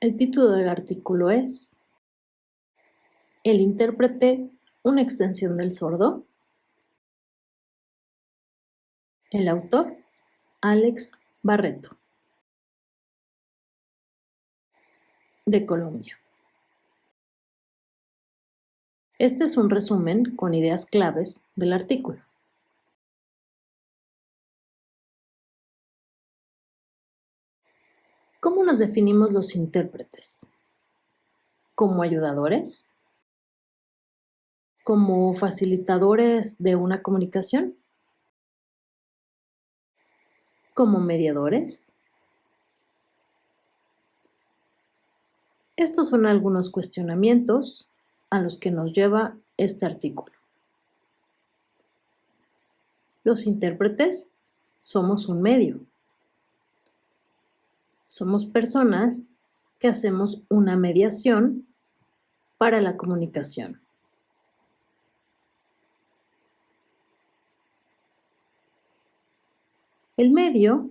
El título del artículo es ¿El intérprete una extensión del sordo? El autor, Alex Barreto, de Colombia. Este es un resumen con ideas claves del artículo. ¿Cómo nos definimos los intérpretes? ¿Como ayudadores? ¿Como facilitadores de una comunicación? ¿Como mediadores? Estos son algunos cuestionamientos a los que nos lleva este artículo. Los intérpretes somos un medio. Somos personas que hacemos una mediación para la comunicación. El medio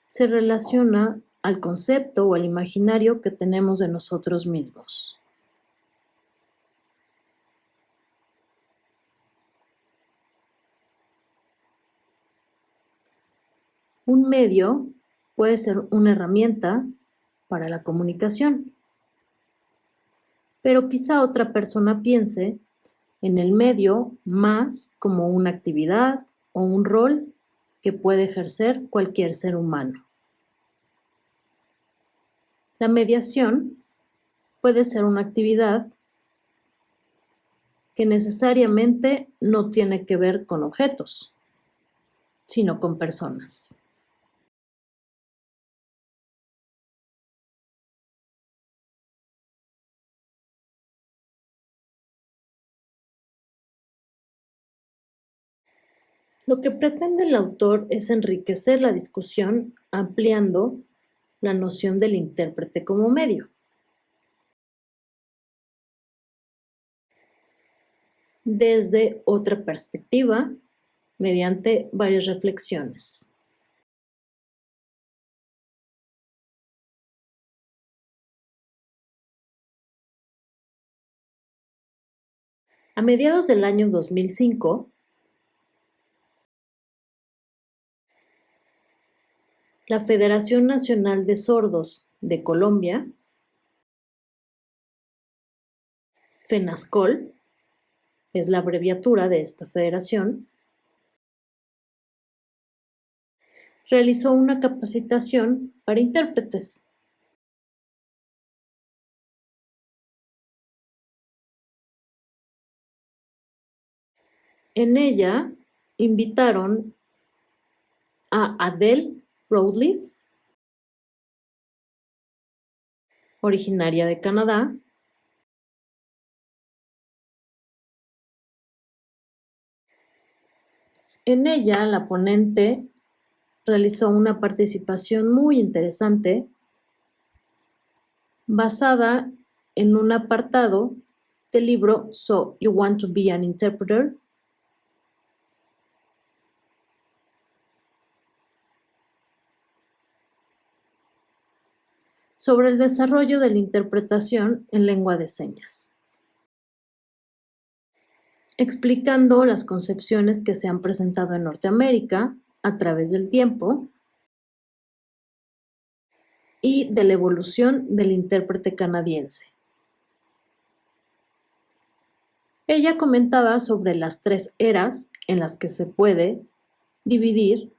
se relaciona al concepto o al imaginario que tenemos de nosotros mismos. Un medio puede ser una herramienta para la comunicación, pero quizá otra persona piense en el medio más como una actividad o un rol que puede ejercer cualquier ser humano. La mediación puede ser una actividad que necesariamente no tiene que ver con objetos, sino con personas. Lo que pretende el autor es enriquecer la discusión ampliando la noción del intérprete como medio. Desde otra perspectiva, mediante varias reflexiones. A mediados del año 2005, la Federación Nacional de Sordos de Colombia, FENASCOL, es la abreviatura de esta federación, realizó una capacitación para intérpretes. En ella invitaron a Adele Roadleaf, originaria de Canadá, en ella la ponente realizó una participación muy interesante basada en un apartado del libro So You Want to Be an Interpreter, sobre el desarrollo de la interpretación en lengua de señas, explicando las concepciones que se han presentado en Norteamérica a través del tiempo y de la evolución del intérprete canadiense. Ella comentaba sobre las 3 eras en las que se puede dividir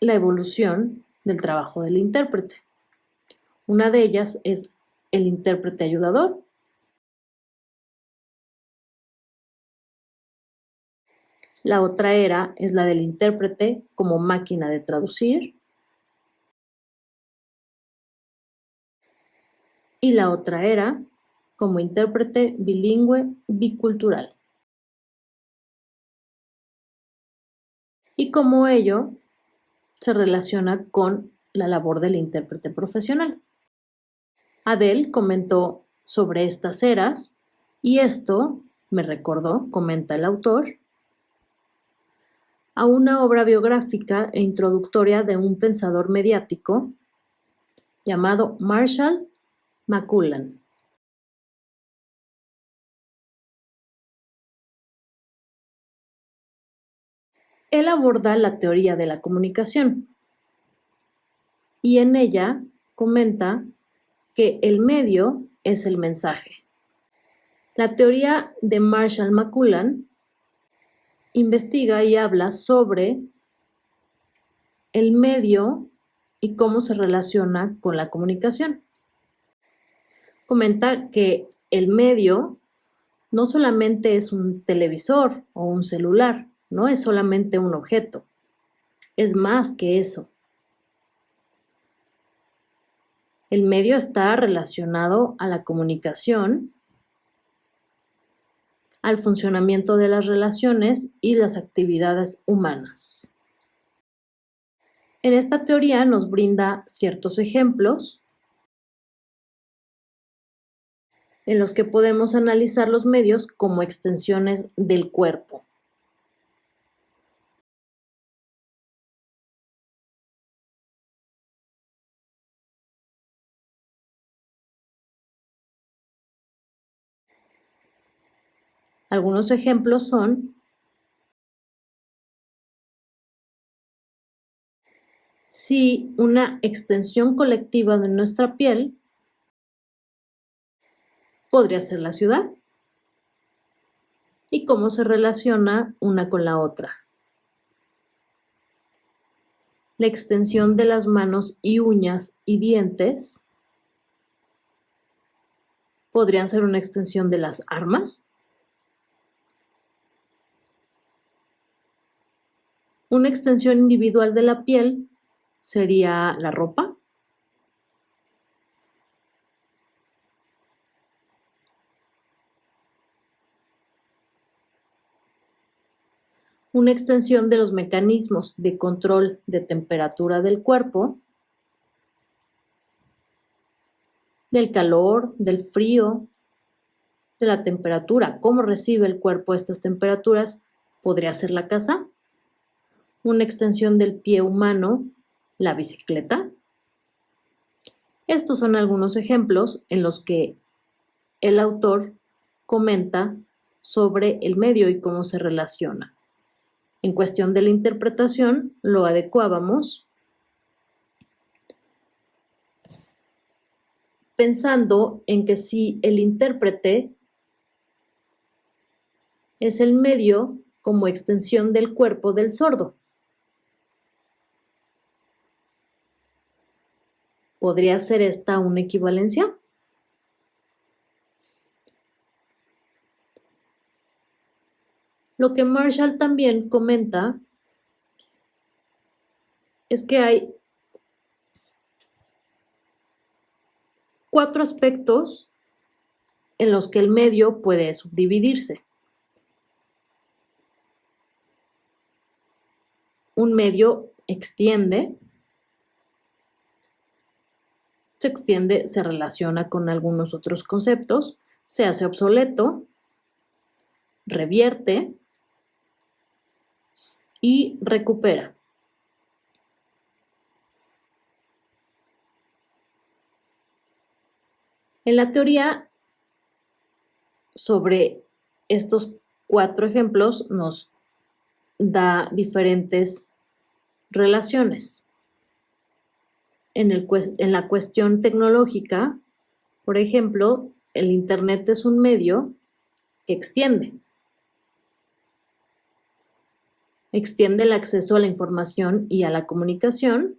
la evolución del trabajo del intérprete. Una de ellas es el intérprete ayudador. La otra era es la del intérprete como máquina de traducir. Y la otra era como intérprete bilingüe bicultural. Y cómo ello se relaciona con la labor del intérprete profesional. Adele comentó sobre estas eras y esto me recordó, comenta el autor, a una obra biográfica e introductoria de un pensador mediático llamado Marshall McLuhan. Él aborda la teoría de la comunicación y en ella comenta que el medio es el mensaje. La teoría de Marshall McLuhan investiga y habla sobre el medio y cómo se relaciona con la comunicación. Comenta que el medio no solamente es un televisor o un celular, no es solamente un objeto, es más que eso. El medio está relacionado a la comunicación, al funcionamiento de las relaciones y las actividades humanas. En esta teoría nos brinda ciertos ejemplos en los que podemos analizar los medios como extensiones del cuerpo. Algunos ejemplos son si una extensión colectiva de nuestra piel podría ser la ciudad y cómo se relaciona una con la otra. La extensión de las manos y uñas y dientes podrían ser una extensión de las armas. Una extensión individual de la piel sería la ropa. Una extensión de los mecanismos de control de temperatura del cuerpo, del calor, del frío, de la temperatura, cómo recibe el cuerpo estas temperaturas, podría ser la casa. Una extensión del pie humano, la bicicleta. Estos son algunos ejemplos en los que el autor comenta sobre el medio y cómo se relaciona. En cuestión de la interpretación, lo adecuábamos pensando en que si el intérprete es el medio como extensión del cuerpo del sordo, ¿podría ser esta una equivalencia? Lo que Marshall también comenta es que hay 4 aspectos en los que el medio puede subdividirse. Un medio se extiende, se relaciona con algunos otros conceptos, se hace obsoleto, revierte y recupera. En la teoría sobre estos 4 ejemplos nos da diferentes relaciones. En la cuestión tecnológica, por ejemplo, el Internet es un medio que extiende el acceso a la información y a la comunicación,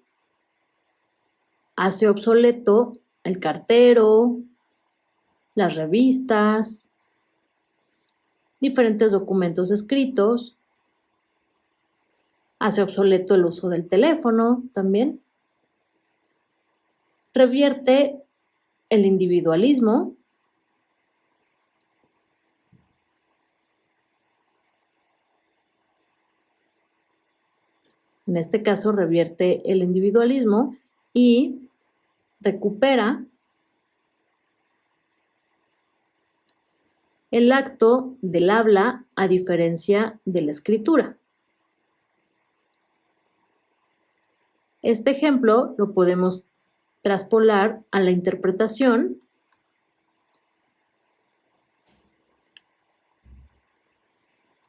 hace obsoleto el cartero, las revistas, diferentes documentos escritos, hace obsoleto el uso del teléfono también, revierte el individualismo, en este caso revierte el individualismo y recupera el acto del habla a diferencia de la escritura. Este ejemplo lo podemos traspolar a la interpretación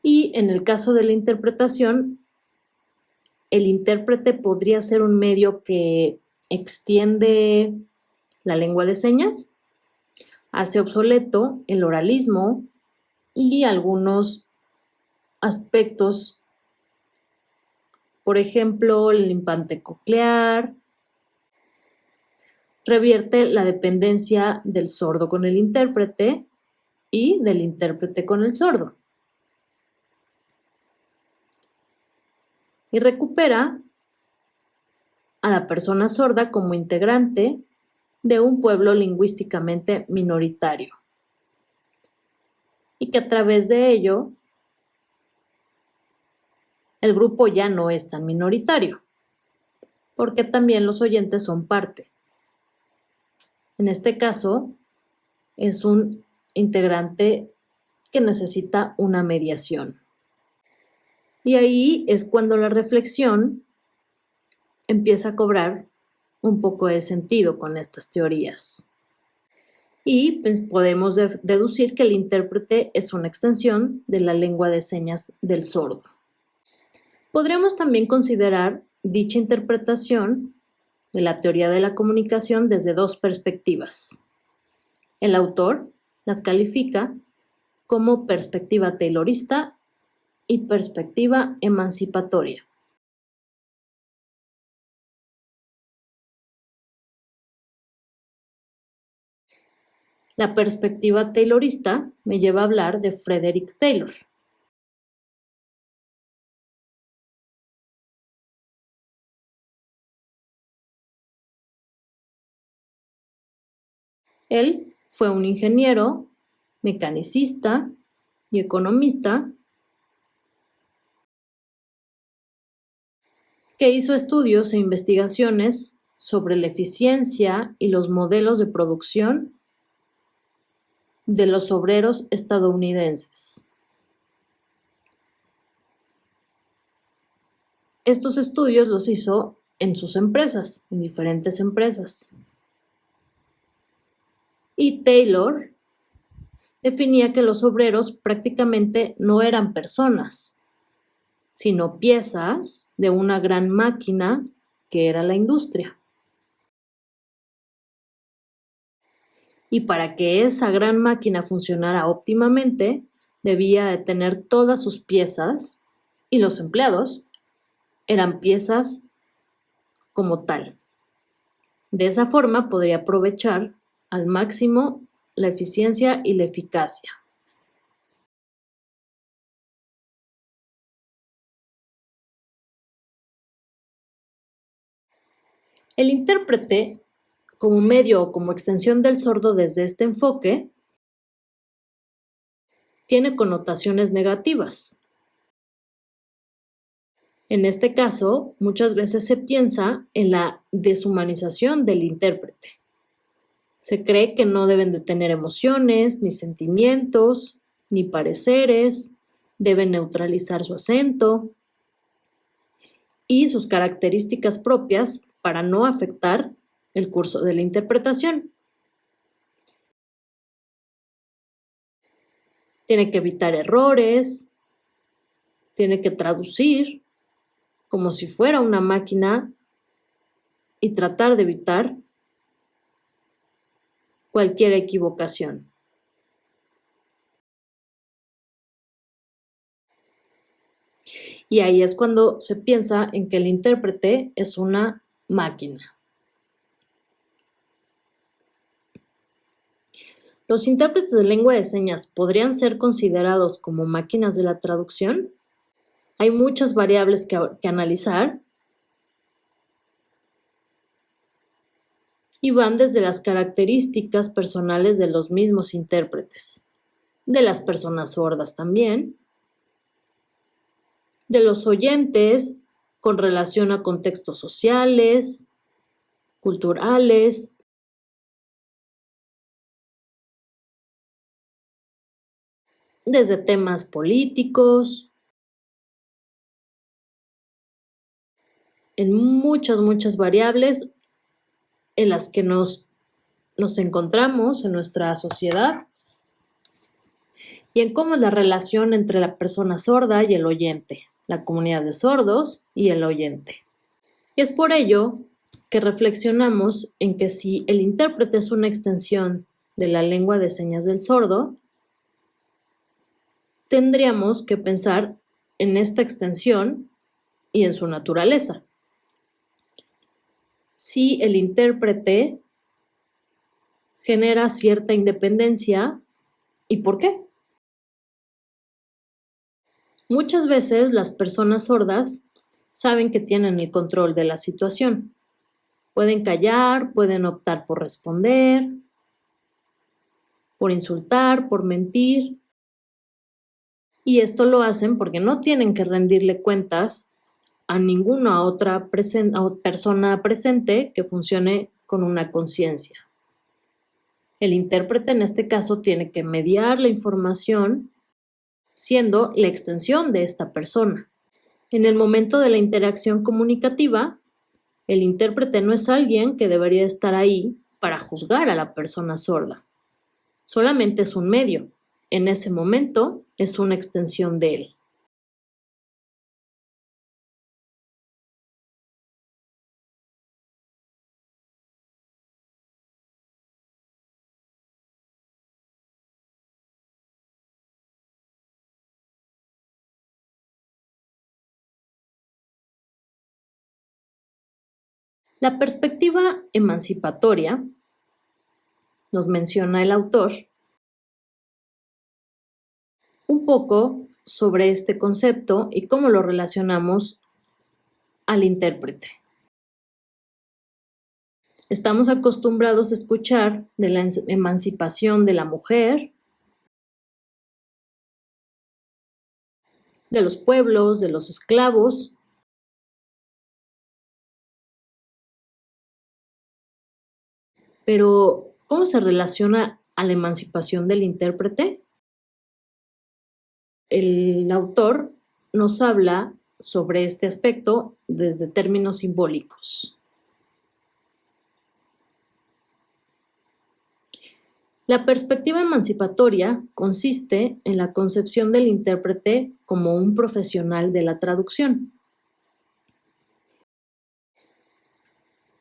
y en el caso de la interpretación, el intérprete podría ser un medio que extiende la lengua de señas, hace obsoleto el oralismo y algunos aspectos, por ejemplo, el implante coclear, revierte la dependencia del sordo con el intérprete y del intérprete con el sordo. Y recupera a la persona sorda como integrante de un pueblo lingüísticamente minoritario. Y que a través de ello, el grupo ya no es tan minoritario, porque también los oyentes son parte. En este caso, es un integrante que necesita una mediación. Y ahí es cuando la reflexión empieza a cobrar un poco de sentido con estas teorías. Y pues, podemos deducir que el intérprete es una extensión de la lengua de señas del sordo. Podríamos también considerar dicha interpretación de la teoría de la comunicación desde dos perspectivas. El autor las califica como perspectiva taylorista y perspectiva emancipatoria. La perspectiva taylorista me lleva a hablar de Frederick Taylor. Él fue un ingeniero, mecanicista y economista que hizo estudios e investigaciones sobre la eficiencia y los modelos de producción de los obreros estadounidenses. Estos estudios los hizo en sus empresas, en diferentes empresas. Y Taylor definía que los obreros prácticamente no eran personas, sino piezas de una gran máquina que era la industria. Y para que esa gran máquina funcionara óptimamente, debía de tener todas sus piezas y los empleados eran piezas como tal. De esa forma podría aprovechar al máximo la eficiencia y la eficacia. El intérprete, como medio o como extensión del sordo desde este enfoque, tiene connotaciones negativas. En este caso, muchas veces se piensa en la deshumanización del intérprete. Se cree que no deben de tener emociones, ni sentimientos, ni pareceres, deben neutralizar su acento y sus características propias para no afectar el curso de la interpretación. Tiene que evitar errores, tiene que traducir como si fuera una máquina y tratar de evitar cualquier equivocación. Y ahí es cuando se piensa en que el intérprete es una máquina. ¿Los intérpretes de lengua de señas podrían ser considerados como máquinas de la traducción? Hay muchas variables que analizar y van desde las características personales de los mismos intérpretes, de las personas sordas también, de los oyentes con relación a contextos sociales, culturales, desde temas políticos, en muchas variables en las que nos encontramos en nuestra sociedad y en cómo es la relación entre la persona sorda y el oyente, la comunidad de sordos y el oyente. Y es por ello que reflexionamos en que si el intérprete es una extensión de la lengua de señas del sordo, tendríamos que pensar en esta extensión y en su naturaleza. Si el intérprete genera cierta independencia, ¿y por qué? Muchas veces las personas sordas saben que tienen el control de la situación. Pueden callar, pueden optar por responder, por insultar, por mentir. Y esto lo hacen porque no tienen que rendirle cuentas a ninguna otra persona presente que funcione con una conciencia. El intérprete en este caso tiene que mediar la información siendo la extensión de esta persona. En el momento de la interacción comunicativa, el intérprete no es alguien que debería estar ahí para juzgar a la persona sorda. Solamente es un medio. En ese momento es una extensión de él. La perspectiva emancipatoria, nos menciona el autor, un poco sobre este concepto y cómo lo relacionamos al intérprete. Estamos acostumbrados a escuchar de la emancipación de la mujer, de los pueblos, de los esclavos, pero ¿cómo se relaciona a la emancipación del intérprete? El autor nos habla sobre este aspecto desde términos simbólicos. La perspectiva emancipatoria consiste en la concepción del intérprete como un profesional de la traducción.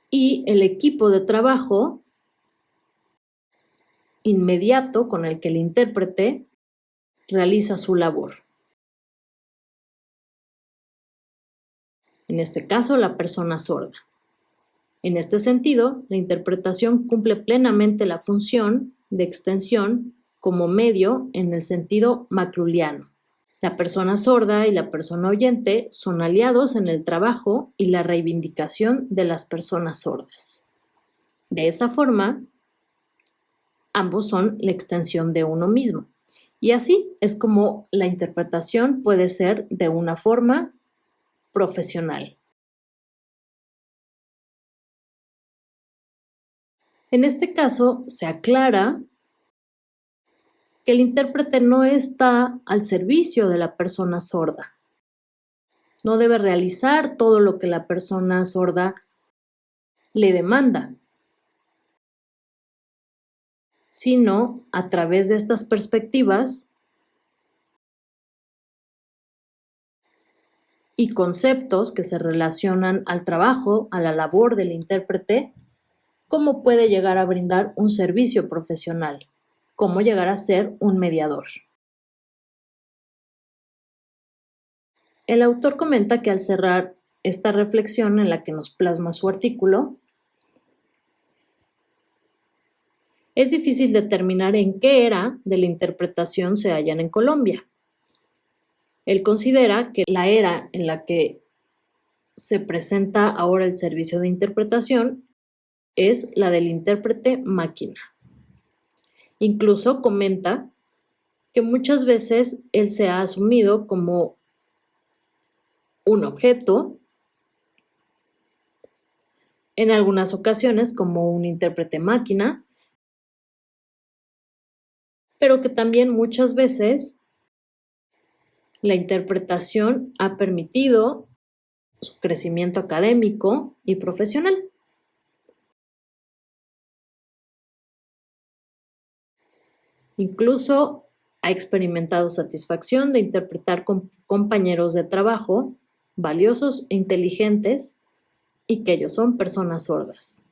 Y el equipo de trabajo inmediato con el que el intérprete realiza su labor. En este caso, la persona sorda. En este sentido, la interpretación cumple plenamente la función de extensión como medio en el sentido macluliano. La persona sorda y la persona oyente son aliados en el trabajo y la reivindicación de las personas sordas. De esa forma, ambos son la extensión de uno mismo. Y así es como la interpretación puede ser de una forma profesional. En este caso, se aclara que el intérprete no está al servicio de la persona sorda. No debe realizar todo lo que la persona sorda le demanda, sino a través de estas perspectivas y conceptos que se relacionan al trabajo, a la labor del intérprete, cómo puede llegar a brindar un servicio profesional, cómo llegar a ser un mediador. El autor comenta que al cerrar esta reflexión en la que nos plasma su artículo, es difícil determinar en qué era de la interpretación se hallan en Colombia. Él considera que la era en la que se presenta ahora el servicio de interpretación es la del intérprete máquina. Incluso comenta que muchas veces él se ha asumido como un objeto, en algunas ocasiones como un intérprete máquina, pero que también muchas veces la interpretación ha permitido su crecimiento académico y profesional. Incluso ha experimentado satisfacción de interpretar con compañeros de trabajo valiosos e inteligentes y que ellos son personas sordas.